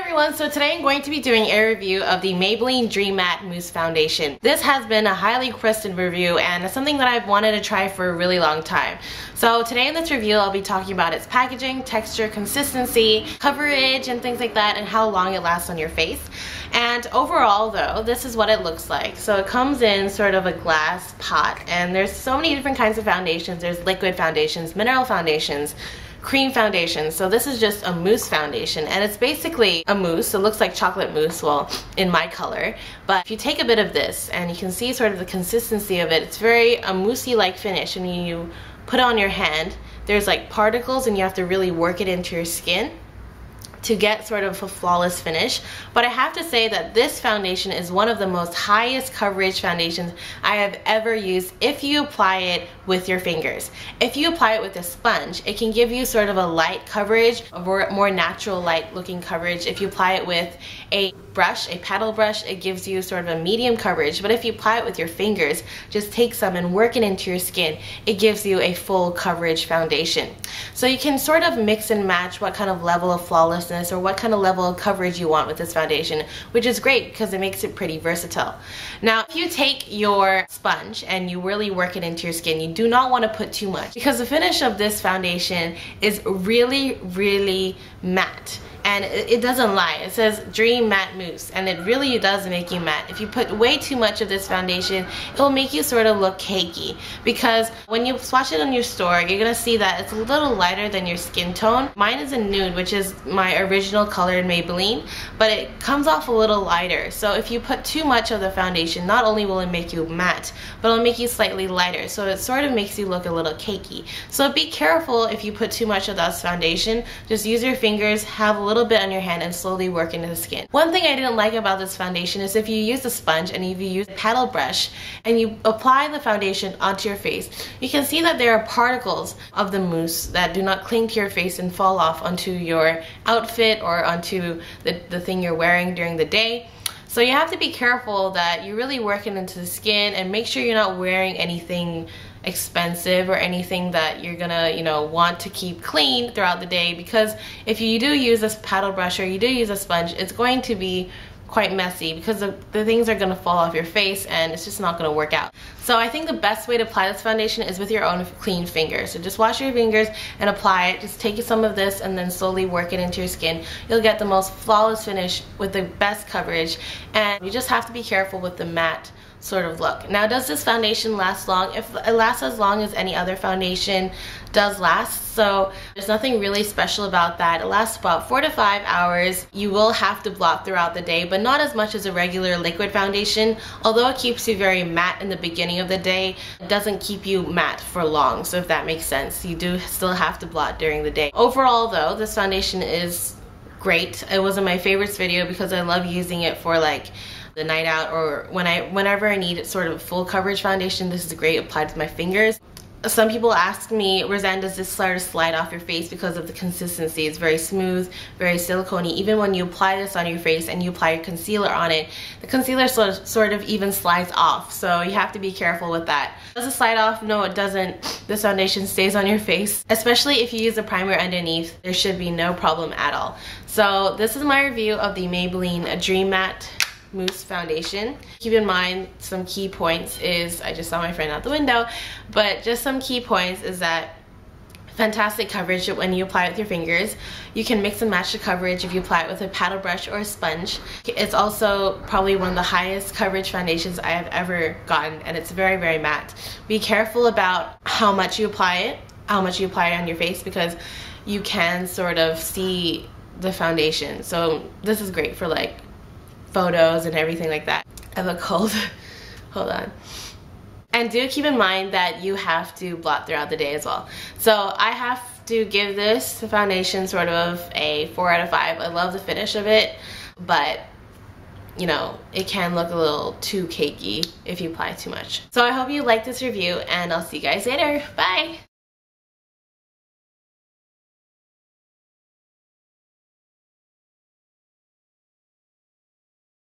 everyone, so today I'm going to be doing a review of the Maybelline Dream Matte Mousse Foundation. This has been a highly requested review and it's something that I've wanted to try for a really long time. So today in this review I'll be talking about its packaging, texture, consistency, coverage, and things like that, and how long it lasts on your face. And overall though, this is what it looks like. So it comes in sort of a glass pot, and there's so many different kinds of foundations. There's liquid foundations, mineral foundations, cream foundation. So this is just a mousse foundation, and it's basically a mousse. It looks like chocolate mousse, well, in my color. But if you take a bit of this and you can see sort of the consistency of it, it's very a moussey like finish. And when you put it on your hand, there's like particles and you have to really work it into your skin to get sort of a flawless finish. But I have to say that this foundation is one of the most highest coverage foundations I have ever used if you apply it with your fingers. If you apply it with a sponge, it can give you sort of a light coverage, a more natural light looking coverage. If you apply it with a brush, a paddle brush, it gives you sort of a medium coverage. But if you apply it with your fingers, just take some and work it into your skin, it gives you a full coverage foundation. So you can sort of mix and match what kind of level of flawlessness or what kind of level of coverage you want with this foundation, which is great because it makes it pretty versatile. Now, if you take your sponge and you really work it into your skin, you do not want to put too much, because the finish of this foundation is really matte. And it doesn't lie. It says Dream Matte Mousse, and it really does make you matte. If you put way too much of this foundation, it will make you sort of look cakey, because when you swatch it on your store, you're gonna see that it's a little lighter than your skin tone. Mine is a nude, which is my original color in Maybelline, but it comes off a little lighter. So if you put too much of the foundation, not only will it make you matte, but it'll make you slightly lighter. So it sort of makes you look a little cakey. So be careful if you put too much of this foundation. Just use your fingers, have a little bit on your hand, and slowly work into the skin. One thing I didn't like about this foundation is if you use a sponge and if you use a paddle brush and you apply the foundation onto your face, you can see that there are particles of the mousse that do not cling to your face and fall off onto your outfit or onto the thing you're wearing during the day. So you have to be careful that you're really working into the skin, and make sure you're not wearing anything expensive or anything that you're gonna want to keep clean throughout the day, because if you do use this paddle brush or you do use a sponge, it's going to be quite messy because the things are going to fall off your face and it's just not going to work out. So I think the best way to apply this foundation is with your own clean fingers. So just wash your fingers and apply it. Just take some of this and then slowly work it into your skin. You'll get the most flawless finish with the best coverage, and you just have to be careful with the matte sort of look. Now, does this foundation last long? If it lasts as long as any other foundation does last, so there's nothing really special about that. It lasts about 4 to 5 hours. You will have to blot throughout the day, but not as much as a regular liquid foundation. Although it keeps you very matte in the beginning of the day, it doesn't keep you matte for long. So if that makes sense, you do still have to blot during the day. Overall though, this foundation is great. It was in my favorites video because I love using it for like the night out, or whenever I need sort of full coverage foundation. This is great applied to my fingers. Some people ask me, Roseanne, does this sort of slide off your face because of the consistency? It's very smooth, very silicone-y. Even when you apply this on your face and you apply your concealer on it, the concealer sort of even slides off. So you have to be careful with that. Does it slide off? No, it doesn't. This foundation stays on your face. Especially if you use a primer underneath, there should be no problem at all. So this is my review of the Maybelline Dream Matte Mousse foundation. Keep in mind some key points is, I just saw my friend out the window, but just some key points is that fantastic coverage when you apply it with your fingers. You can mix and match the coverage if you apply it with a paddle brush or a sponge. It's also probably one of the highest coverage foundations I have ever gotten, and it's very matte. Be careful about how much you apply it on your face, because you can sort of see the foundation. So this is great for like photos and everything like that. I have a cold. Hold on. And do keep in mind that you have to blot throughout the day as well. So I have to give this foundation sort of a 4 out of 5. I love the finish of it, but it can look a little too cakey if you apply too much. So I hope you like this review, and I'll see you guys later. Bye!